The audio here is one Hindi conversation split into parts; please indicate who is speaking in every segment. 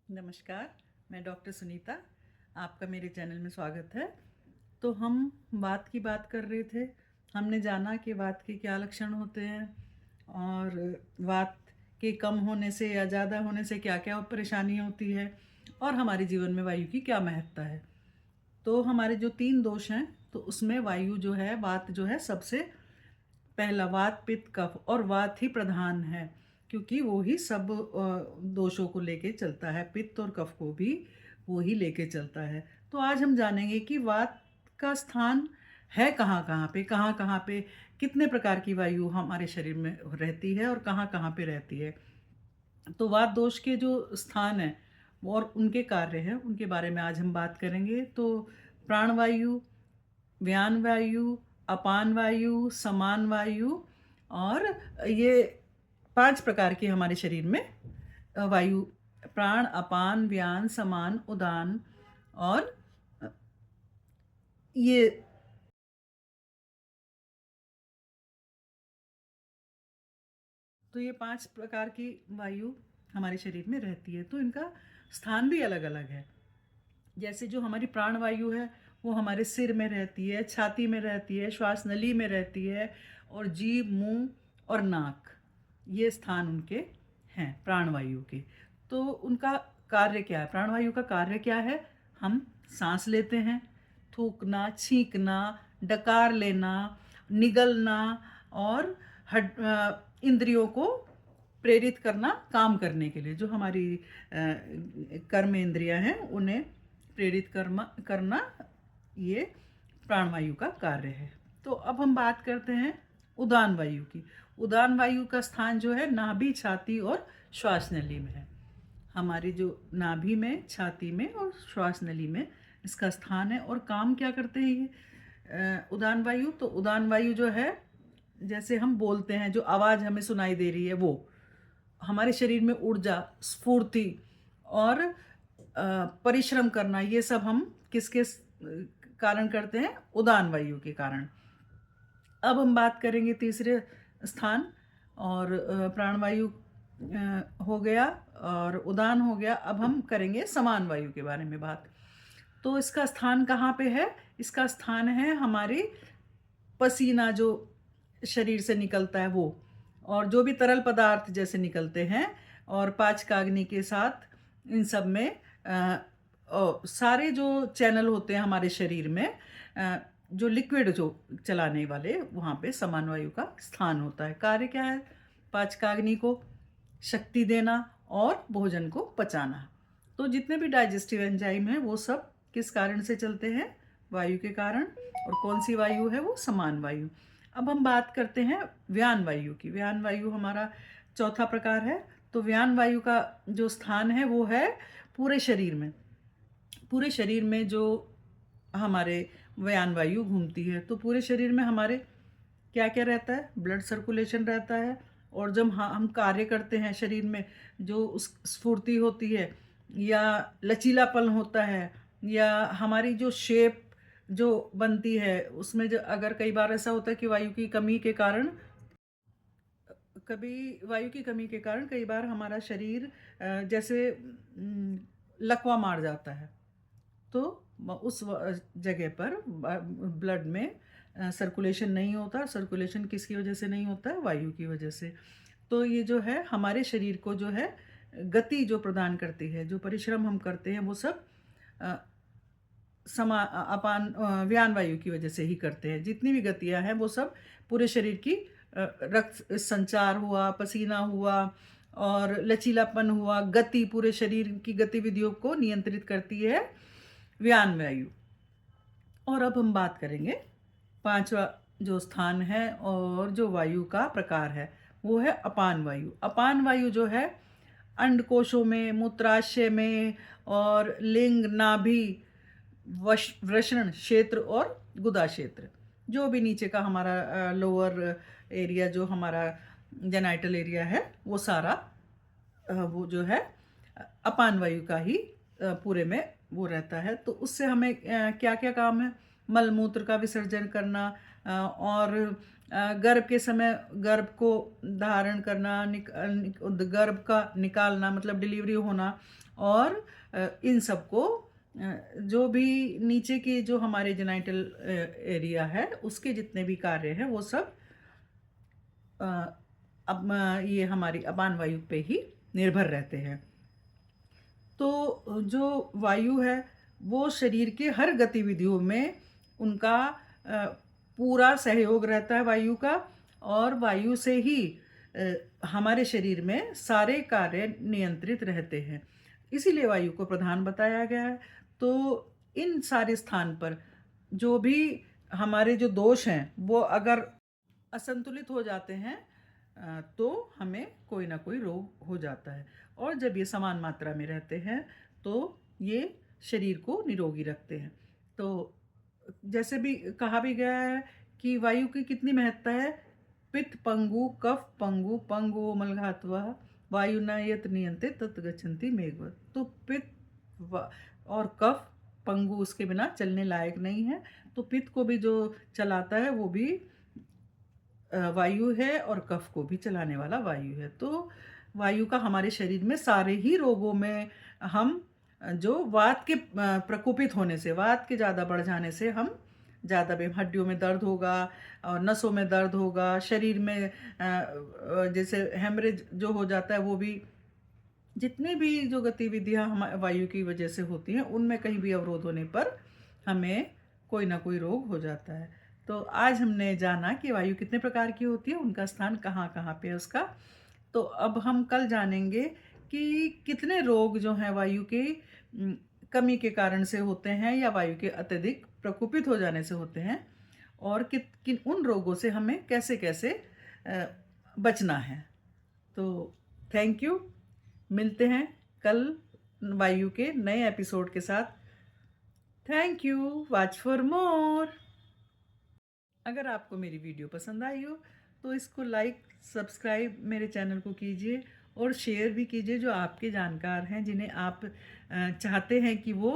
Speaker 1: नमस्कार, मैं डॉक्टर सुनीता। आपका मेरे चैनल में स्वागत है। तो हम वात की बात कर रहे थे। हमने जाना कि वात के क्या लक्षण होते हैं और वात के कम होने से या ज़्यादा होने से क्या क्या परेशानी होती है और हमारे जीवन में वायु की क्या महत्ता है। तो हमारे जो 3 दोष हैं, तो उसमें वायु जो है, वात जो है सबसे पहला। वात, पित्त, कफ, और वात ही प्रधान है क्योंकि वो ही सब दोषों को लेके चलता है। पित्त और कफ को भी वो ही लेके चलता है। तो आज हम जानेंगे कि वात का स्थान है कहाँ कहाँ पे, कितने प्रकार की वायु हमारे शरीर में रहती है और कहाँ कहाँ पे रहती है। तो वात दोष के जो स्थान हैं और उनके कार्य हैं, उनके बारे में आज हम बात करेंगे। तो प्राणवायु, व्यान वायु, अपान वायु, समान वायु, और ये 5 प्रकार की हमारे शरीर में वायु, प्राण, अपान, व्यान, समान, उदान, और ये तो ये 5 प्रकार की वायु हमारे शरीर में रहती है। तो इनका स्थान भी अलग अलग है। जैसे जो हमारी प्राण वायु है वो हमारे सिर में रहती है, छाती में रहती है, श्वास नली में रहती है, और जीभ, मुंह और नाक, ये स्थान उनके हैं प्राणवायु के। तो उनका कार्य क्या है? प्राणवायु का कार्य क्या है? हम सांस लेते हैं, थूकना, छींकना, डकार लेना, निगलना, और इंद्रियों को प्रेरित करना काम करने के लिए। जो हमारी कर्म इंद्रियां हैं उन्हें प्रेरित करना ये प्राणवायु का कार्य है। तो अब हम बात करते हैं उदान वायु की। उदान वायु का स्थान जो है नाभि, छाती और श्वास नली में है। हमारी जो नाभि में, छाती में और श्वास नली में इसका स्थान है। और काम क्या करते हैं ये उदान वायु? तो उदान वायु जो है, जैसे हम बोलते हैं, जो आवाज़ हमें सुनाई दे रही है, वो हमारे शरीर में ऊर्जा, स्फूर्ति और परिश्रम करना, ये सब हम किसके कारण करते हैं? उदान वायु के कारण। अब हम बात करेंगे तीसरे स्थान, और प्राणवायु हो गया और उदान हो गया। अब हम करेंगे समान वायु के बारे में बात। तो इसका स्थान कहाँ पे है? इसका स्थान है हमारी पसीना, जो शरीर से निकलता है वो, और जो भी तरल पदार्थ जैसे निकलते हैं, और पाचकाग्नि के साथ इन सब में सारे जो चैनल होते हैं हमारे शरीर में, जो लिक्विड जो चलाने वाले, वहाँ पे समान वायु का स्थान होता है। कार्य क्या है? पाचकाग्नि को शक्ति देना और भोजन को पचाना। तो जितने भी डाइजेस्टिव एंजाइम हैं वो सब किस कारण से चलते हैं? वायु के कारण। और कौन सी वायु है वो? समान वायु। अब हम बात करते हैं व्यान वायु की। व्यान वायु हमारा चौथा प्रकार है। तो व्यान वायु का जो स्थान है वो है पूरे शरीर में। पूरे शरीर में जो हमारे व्यान वायु घूमती है, तो पूरे शरीर में हमारे क्या क्या रहता है? ब्लड सर्कुलेशन रहता है। और जब हम कार्य करते हैं शरीर में, जो उस स्फूर्ति होती है या लचीलापन होता है, या हमारी जो शेप जो बनती है उसमें, जो अगर कई बार ऐसा होता है कि वायु की कमी के कारण, कई बार हमारा शरीर जैसे लकवा मार जाता है। तो उस जगह पर ब्लड में सर्कुलेशन नहीं होता। सर्कुलेशन किसकी वजह से नहीं होता है? वायु की वजह से। तो ये जो है हमारे शरीर को जो है गति जो प्रदान करती है, जो परिश्रम हम करते हैं, वो सब अपान व्यान वायु की वजह से ही करते हैं। जितनी भी गतियां हैं वो सब पूरे शरीर की, रक्त संचार हुआ, पसीना हुआ, और लचीलापन हुआ, गति पूरे शरीर की गतिविधियों को नियंत्रित करती है व्यान वायु। और अब हम बात करेंगे पांचवा जो स्थान है और जो वायु का प्रकार है, वो है अपान वायु। अपान वायु जो है अंडकोशों में, मूत्राशय में, और लिंग, नाभि, वृषण क्षेत्र और गुदा क्षेत्र, जो भी नीचे का हमारा लोअर एरिया, जो हमारा जेनाइटल एरिया है, वो सारा वो जो है अपान वायु का ही पूरे में वो रहता है। तो उससे हमें क्या क्या काम है? मल मूत्र का विसर्जन करना, और गर्भ के समय गर्भ को धारण करना, गर्भ का निकालना मतलब डिलीवरी होना, और इन सब को जो भी नीचे के जो हमारे जेनाइटल एरिया है उसके जितने भी कार्य हैं वो सब अब ये हमारी अपान वायु पे ही निर्भर रहते हैं। तो जो वायु है वो शरीर के हर गतिविधियों में उनका पूरा सहयोग रहता है वायु का, और वायु से ही हमारे शरीर में सारे कार्य नियंत्रित रहते हैं, इसीलिए वायु को प्रधान बताया गया है। तो इन सारे स्थान पर जो भी हमारे जो दोष हैं वो अगर असंतुलित हो जाते हैं तो हमें कोई ना कोई रोग हो जाता है, और जब ये समान मात्रा में रहते हैं तो ये शरीर को निरोगी रखते हैं। तो जैसे भी कहा भी गया है कि वायु की कितनी महत्ता है, पित्त पंगु कफ पंगु पंगु मलघात्वा वायु न यत नियंत्रित तत् गच्छन्ति मेघवत्। तो पित्त और कफ पंगु उसके बिना चलने लायक नहीं है, तो पित्त को भी जो चलाता है वो भी वायु है, और कफ को भी चलाने वाला वायु है। तो वायु का हमारे शरीर में सारे ही रोगों में हम जो वात के प्रकोपित होने से, वात के ज़्यादा बढ़ जाने से हम ज़्यादा हड्डियों में दर्द होगा और नसों में दर्द होगा, शरीर में जैसे हेमरेज जो हो जाता है वो भी, जितनी भी जो गतिविधियाँ हम वायु की वजह से होती हैं उनमें कहीं भी अवरोध होने पर हमें कोई ना कोई रोग हो जाता है। तो आज हमने जाना कि वायु कितने प्रकार की होती है, उनका स्थान कहाँ कहाँ पे है उसका। तो अब हम कल जानेंगे कि कितने रोग जो हैं वायु के कमी के कारण से होते हैं या वायु के अत्यधिक प्रकोपित हो जाने से होते हैं, और किन उन रोगों से हमें कैसे कैसे बचना है। तो थैंक यू, मिलते हैं कल वायु के नए एपिसोड के साथ। Thank you, watch for more. अगर आपको मेरी वीडियो पसंद आई हो तो इसको लाइक सब्सक्राइब मेरे चैनल को कीजिए, और शेयर भी कीजिए जो आपके जानकार हैं, जिन्हें आप चाहते हैं कि वो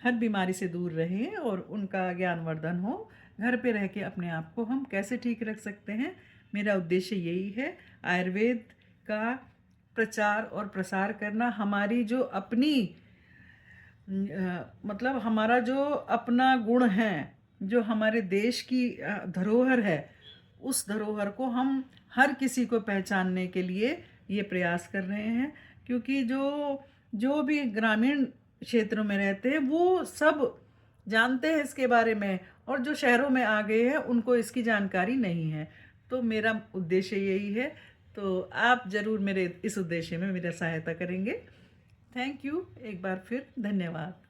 Speaker 1: हर बीमारी से दूर रहें और उनका ज्ञानवर्धन हो। घर पे रह के अपने आप को हम कैसे ठीक रख सकते हैं, मेरा उद्देश्य यही है। आयुर्वेद का प्रचार और प्रसार करना, हमारी जो अपनी मतलब हमारा जो अपना गुण है, जो हमारे देश की धरोहर है, उस धरोहर को हम हर किसी को पहचानने के लिए ये प्रयास कर रहे हैं। क्योंकि जो भी ग्रामीण क्षेत्रों में रहते हैं वो सब जानते हैं इसके बारे में, और जो शहरों में आ गए हैं उनको इसकी जानकारी नहीं है। तो मेरा उद्देश्य यही है, तो आप ज़रूर मेरे इस उद्देश्य में मेरा सहायता करेंगे। थैंक यू, एक बार फिर धन्यवाद।